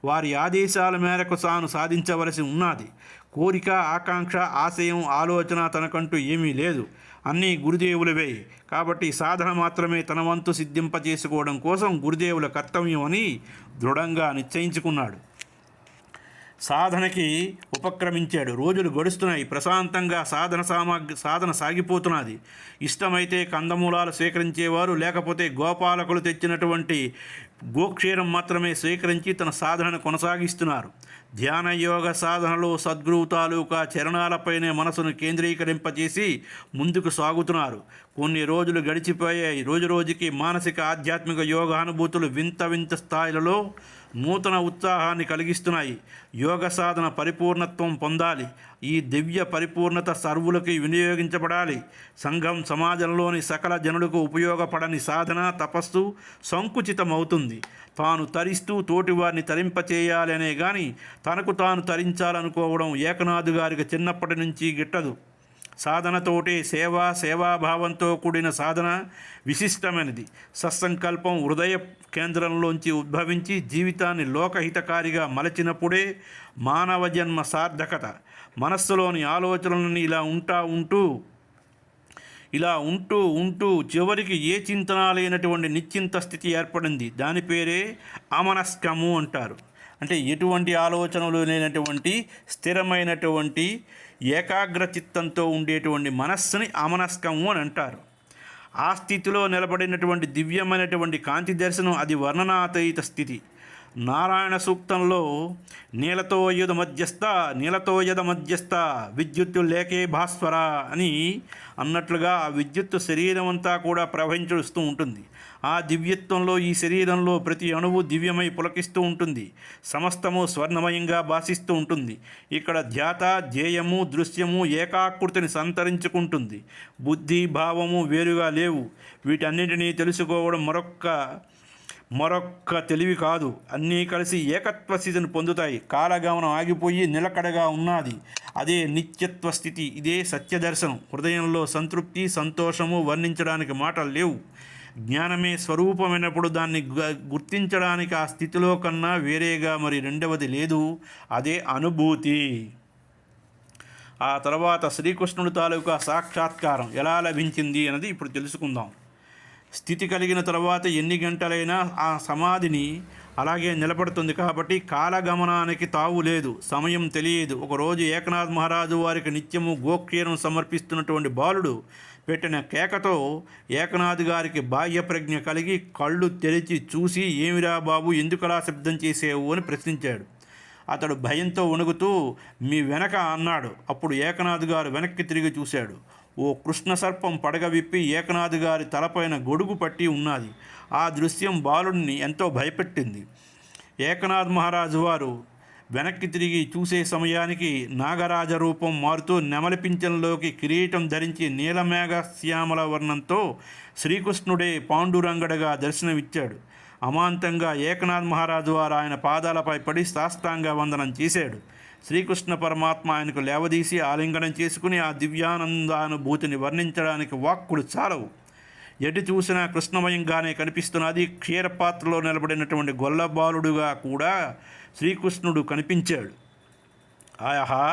వారి ఆదేశాల మేరకు తాను సాధించవలసి ఉన్నది. కోరిక, ఆకాంక్ష, ఆశయం, ఆలోచన తనకంటూ ఏమీ లేదు, అన్నీ గురుదేవులవే. కాబట్టి సాధన మాత్రమే తన వంతు సిద్ధింపచేసుకోవడం కోసం గురుదేవుల కర్తవ్యం అని దృఢంగా నిశ్చయించుకున్నాడు. సాధనకి ఉపక్రమించాడు. రోజులు గడుస్తున్నాయి. ప్రశాంతంగా సాధన సాగిపోతున్నది. ఇష్టమైతే కందమూలాలు స్వీకరించేవారు, లేకపోతే గోపాలకులు తెచ్చినటువంటి గోక్షీరం మాత్రమే స్వీకరించి తన సాధనను కొనసాగిస్తున్నారు. ధ్యాన యోగ సాధనలో సద్గురువు తాలూకా చరణాలపైనే మనసును కేంద్రీకరింపజేసి ముందుకు సాగుతున్నారు. కొన్ని రోజులు గడిచిపోయాయి. రోజుకి మానసిక, ఆధ్యాత్మిక యోగానుభూతులు వింత వింత స్థాయిలలో నూతన ఉత్సాహాన్ని కలిగిస్తున్నాయి. యోగ సాధన పరిపూర్ణత్వం పొందాలి. ఈ దివ్య పరిపూర్ణత సర్వులకి వినియోగించబడాలి. సంఘం, సమాజంలోని సకల జనులకు ఉపయోగపడని సాధన, తపస్సు సంకుచితమవుతుంది. తాను తరిస్తూ తోటివారిని తరింపచేయాలి అనే కానీ తనకు తాను తరించాలనుకోవడం ఏకనాథు గారికి చిన్నప్పటి నుంచి గిట్టదు. సాధనతోటే సేవాభావంతో కూడిన సాధన విశిష్టమైనది. సత్సంకల్పం హృదయ కేంద్రంలోంచి ఉద్భవించి జీవితాన్ని లోకహితకారిగా మలచినప్పుడే మానవ జన్మ సార్థకత. మనస్సులోని ఆలోచనలని ఇలా ఉంటూ చివరికి ఏ చింతన లేనటువంటి నిశ్చింత స్థితి ఏర్పడింది. దాని పేరే అమనస్కము అంటారు. అంటే ఎటువంటి ఆలోచనలు లేనటువంటి స్థిరమైనటువంటి ఏకాగ్ర చిత్తంతో ఉండేటువంటి మనస్సుని అమనస్కము అని అంటారు. ఆ స్థితిలో నిలబడినటువంటి దివ్యమైనటువంటి కాంతి దర్శనం అది వర్ణనాతీత స్థితి. నారాయణ సూక్తంలో నీలతో యద మధ్యస్థ విద్యుత్తు లేకే భాస్వర అని అన్నట్లుగా ఆ విద్యుత్తు శరీరం అంతా కూడా ప్రవహించుస్తూ ఉంటుంది. ఆ దివ్యత్వంలో ఈ శరీరంలో ప్రతి అణువు దివ్యమై పులకిస్తూ ఉంటుంది. సమస్తము స్వర్ణమయంగా భాషిస్తూ ఉంటుంది. ఇక్కడ ధ్యాత, ధ్యేయము, దృశ్యము ఏకాకృతిని సంతరించుకుంటుంది. బుద్ధి, భావము వేరుగా లేవు. వీటన్నింటినీ తెలుసుకోవడం మరొక్క తెలివి కాదు. అన్నీ కలిసి ఏకత్వ స్థితిని పొందుతాయి. కాలగమనం ఆగిపోయి నిలకడగా ఉన్నది. అదే నిత్యత్వ స్థితి. ఇదే సత్యదర్శనం. హృదయంలో సంతృప్తి, సంతోషము వర్ణించడానికి మాటలు లేవు. జ్ఞానమే స్వరూపమైనప్పుడు దాన్ని గుర్తించడానికి ఆ స్థితిలో కన్నా వేరేగా మరి రెండవది లేదు. అదే అనుభూతి. ఆ తర్వాత శ్రీకృష్ణుడి తాలూకా సాక్షాత్కారం ఎలా లభించింది అన్నది ఇప్పుడు తెలుసుకుందాం. స్థితి కలిగిన తర్వాత ఎన్ని గంటలైనా ఆ సమాధిని అలాగే నిలబడుతుంది. కాబట్టి కాలగమనానికి తావు లేదు, సమయం తెలియదు. ఒకరోజు ఏకనాథ్ మహారాజు వారికి నిత్యము గోక్షీరం సమర్పిస్తున్నటువంటి బాలుడు పెట్టిన కేకతో ఏకనాథ్ గారికి బాహ్య ప్రజ్ఞ కలిగి కళ్ళు తెరిచి చూసి, ఏమిరా బాబు, ఎందుకలా శబ్దం చేసేవు అని ప్రశ్నించాడు. అతడు భయంతో వణుకుతూ మీ వెనక అన్నాడు. అప్పుడు ఏకనాథ్ గారు వెనక్కి తిరిగి చూశాడు. ఓ కృష్ణ సర్పం పడగ విప్పి ఏకనాథ్ గారి తలపైన గొడుగు పట్టి ఉన్నది. ఆ దృశ్యం బాలుడిని ఎంతో భయపెట్టింది. ఏకనాథ్ మహారాజు వారు వెనక్కి తిరిగి చూసే సమయానికి నాగరాజ రూపం మారుతూ నెమలి పింఛంలోకి కిరీటం ధరించి నీలమేఘ శ్యామల వర్ణంతో శ్రీకృష్ణుడే పాండురంగడగా దర్శనమిచ్చాడు. అమాంతంగా ఏకనాథ్ మహారాజు వారు ఆయన పాదాలపై పడి సాష్టాంగ వందనం చేశాడు. శ్రీకృష్ణ పరమాత్మ ఆయనకు లేవదీసి ఆలింగనం చేసుకుని ఆ దివ్యానందానుభూతిని వర్ణించడానికి వాక్కులు చాలవు. ఎటు చూసినా కృష్ణమయంగానే కనిపిస్తున్నది. క్షీరపాత్రలో నిలబడినటువంటి గొల్లబాలుడుగా కూడా శ్రీకృష్ణుడు కనిపించాడు. ఆహా,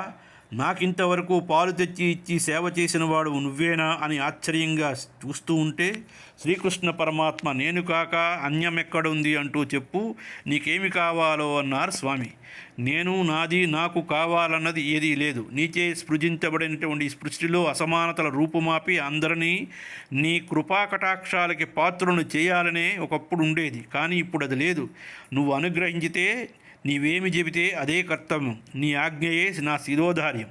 నాకింతవరకు పాలు తెచ్చి ఇచ్చి సేవ చేసిన వాడు నువ్వేనా అని ఆశ్చర్యంగా చూస్తూ ఉంటే శ్రీకృష్ణ పరమాత్మ నేను కాక అన్యమెక్కడుంది అంటూ చెప్పు, నీకేమి కావాలో అన్నారు స్వామి. నేను, నాది, నాకు కావాలన్నది ఏదీ లేదు. నీచే స్పృజించబడినటువంటి సృష్టిలో అసమానతల రూపుమాపి అందరినీ నీ కృపాకటాక్షాలకి పాత్రను చేయాలనే ఒకప్పుడు ఉండేది. కానీ ఇప్పుడు అది లేదు. నువ్వు అనుగ్రహించితే, నీవేమి చెబితే అదే కర్తవ్యం. నీ ఆజ్ఞయే నా శిరోధార్యం.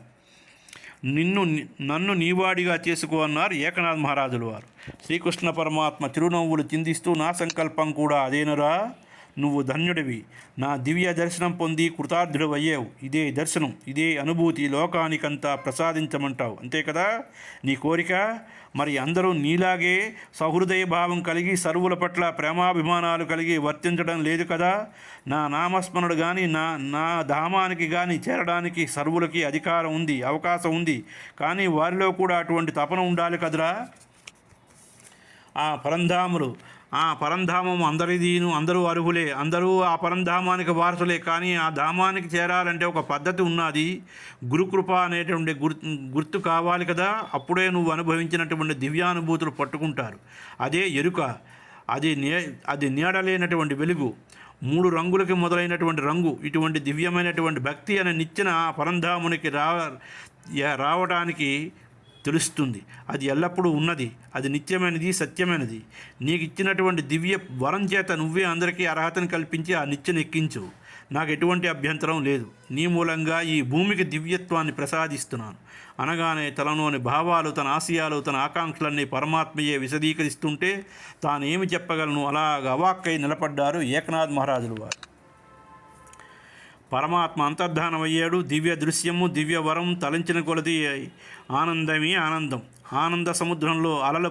నన్ను నీవాడిగా చేసుకో అన్నారు ఏకనాథ మహారాజుల వారు. శ్రీకృష్ణ పరమాత్మ చిరునవ్వులు చిందిస్తూ, నా సంకల్పం కూడా అదేనరా. నువ్వు ధన్యుడివి. నా దివ్య దర్శనం పొంది కృతార్థుడు అయ్యావు. ఇదే దర్శనం, ఇదే అనుభూతి లోకానికంతా ప్రసాదించమంటావు, అంతే కదా నీ కోరిక? మరి అందరూ నీలాగే సహృదయ భావం కలిగి సర్వుల పట్ల ప్రేమాభిమానాలు కలిగి వర్తించడం లేదు కదా. నా నామస్మరణుడు కానీ నా ధామానికి కానీ చేరడానికి సర్వులకి అధికారం ఉంది, అవకాశం ఉంది. కానీ వారిలో కూడా అటువంటి తపన ఉండాలి కదరా. ఆ పరంధామం అందరిదీను, అందరూ అర్హులే, అందరూ ఆ పరంధామానికి వారసులే. కానీ ఆ ధామానికి చేరాలంటే ఒక పద్ధతి ఉన్నది. గురుకృప అనేటువంటి గుర్తు కావాలి కదా. అప్పుడే నువ్వు అనుభవించినటువంటి దివ్యానుభూతులు పట్టుకుంటారు. అదే ఎరుక, అది నీడలేనటువంటి వెలుగు, 3 రంగులకి మొదలైనటువంటి రంగు. ఇటువంటి దివ్యమైనటువంటి భక్తి అనే నిచ్చెన పరంధామునికి రావడానికి తెలుస్తుంది. అది ఎల్లప్పుడూ ఉన్నది, అది నిత్యమైనది, సత్యమైనది. నీకు ఇచ్చినటువంటి దివ్య వరం చేత నువ్వే అందరికీ అర్హతను కల్పించి ఆ నిచ్చెన ఎక్కించు. నాకు ఎటువంటి అభ్యంతరం లేదు. నీ మూలంగా ఈ భూమికి దివ్యత్వాన్ని ప్రసాదిస్తున్నాను అనగానే తనలోని భావాలు, తన ఆశయాలు, తన ఆకాంక్షలన్నీ పరమాత్మయే విశదీకరిస్తుంటే తాను ఏమి చెప్పగలను అలాగ అవాక్కై నిలబడ్డారు ఏకనాథ మహారాజుల వారు. పరమాత్మ అంతర్ధానమయ్యాడు. దివ్య దృశ్యము, దివ్య వరం తలంచిన కొలది ఆనందమే ఆనందం. ఆనంద సముద్రంలో అలల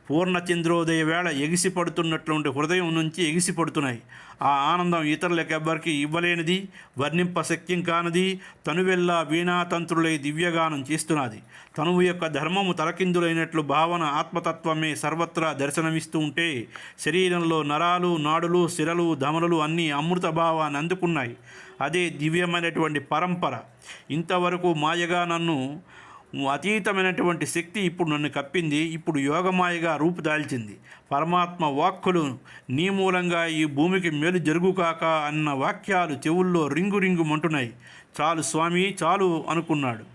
పూర్ణచంద్రోదయ వేళ ఎగిసిపడుతున్నటువంటి హృదయం నుంచి ఎగిసిపడుతున్నాయి. ఆ ఆనందం ఇతరులకెవ్వరికి ఇవ్వలేనిది, వర్ణింపశక్యం కానిది. తనువెల్లా వీణాతంత్రులై దివ్యగానం చేస్తున్నది. తనువు యొక్క ధర్మము తలకిందులైనట్లు భావన ఆత్మతత్వమే సర్వత్రా దర్శనమిస్తూ ఉంటే శరీరంలో నరాలు, నాడులు, సిరలు, ధమనులు అన్నీ అమృత భావాన్ని అందుకున్నాయి. అదే దివ్యమైనటువంటి పరంపర. ఇంతవరకు మాయగా నన్ను అతీతమైనటువంటి శక్తి ఇప్పుడు నన్ను కప్పింది. ఇప్పుడు యోగమాయగా రూపుదాల్చింది. పరమాత్మ వాక్కులు నీ మూలంగా ఈ భూమికి మేలు జరుగుకాక అన్న వాక్యాలు చెవుల్లో రింగు రింగుమంటున్నాయి. చాలు స్వామి, చాలు అనుకున్నాడు.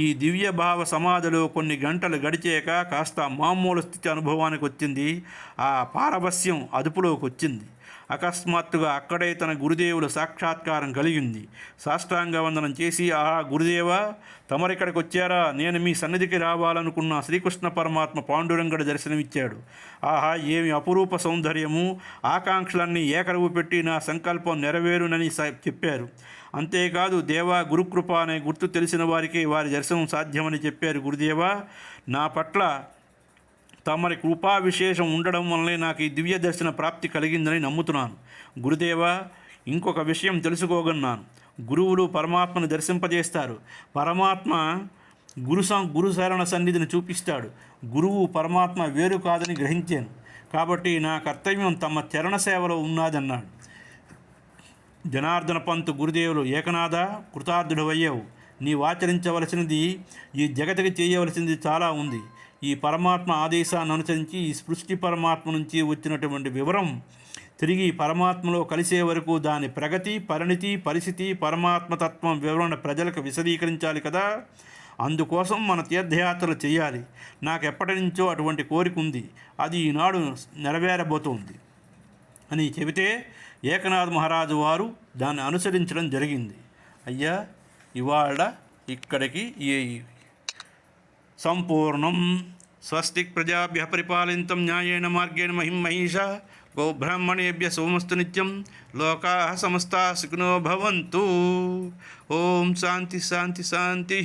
ఈ దివ్య భావ సమాధిలో కొన్ని గంటలు గడిచాక కాస్త మామూలు స్థితి అనుభవానికి వచ్చింది. ఆ పారవస్యం అదుపులోకి వచ్చింది. అకస్మాత్తుగా అక్కడే తన గురుదేవుల సాక్షాత్కారం కలిగింది. సాష్టాంగ వందనం చేసి, ఆహా గురుదేవా, తమరిక్కడికి వచ్చారా? నేను మీ సన్నిధికి రావాలనుకున్న శ్రీకృష్ణ పరమాత్మ పాండురంగడు దర్శనమిచ్చాడు. ఆహా, ఏమి అపురూప సౌందర్యము! ఆకాంక్షలన్నీ ఏకరువు పెట్టి నా సంకల్పం నెరవేరునని చెప్పారు. అంతేకాదు, దేవా గురుకృప అనే గుర్తు తెలిసిన వారికి వారి దర్శనం సాధ్యమని చెప్పారు. గురుదేవా, నా పట్ల తమరి కృపా విశేషం ఉండడం వల్లనే నాకు ఈ దివ్య దర్శన ప్రాప్తి కలిగిందని నమ్ముతున్నాను. గురుదేవా, ఇంకొక విషయం తెలుసుకోగన్నాను. గురువులు పరమాత్మను దర్శింపజేస్తారు. పరమాత్మ గురు శరణ సన్నిధిని చూపిస్తాడు. గురువు పరమాత్మ వేరు కాదని గ్రహించాను. కాబట్టి నా కర్తవ్యం తమ చరణ సేవలో ఉన్నదన్నాడు. జనార్దన పంత్ గురుదేవులు, ఏకనాథ, కృతార్థుడవయ్యావు. నీవు ఆచరించవలసినది, ఈ జగతికి చేయవలసింది చాలా ఉంది. ఈ పరమాత్మ ఆదేశాన్ని అనుసరించి ఈ సృష్టి పరమాత్మ నుంచి వచ్చినటువంటి వివరం తిరిగి పరమాత్మలో కలిసే వరకు దాని ప్రగతి, పరిణితి, పరిస్థితి, పరమాత్మతత్వం వివరణ ప్రజలకు విశదీకరించాలి కదా. అందుకోసం మన తీర్థయాత్రలు చేయాలి. నాకు ఎప్పటి నుంచో అటువంటి కోరిక ఉంది. అది ఈనాడు నెరవేరబోతోంది అని చెబితే ఏకనాథ మహారాజు వారు దాన్ని అనుసరించడం జరిగింది. అయ్యా, ఇవాళ ఇక్కడికి ఈ సంపూర్ణం. స్వస్తి ప్రజాభ్య పరిపాలింతం న్యాయేన మార్గేణ మహిం మహిషా గోబ్రాహ్మణేభ్య సోమస్తు నిత్యం. లోకాః సమస్తాః సుఖినో భవంతు. ఓం శాంతి శాంతి శాంతి.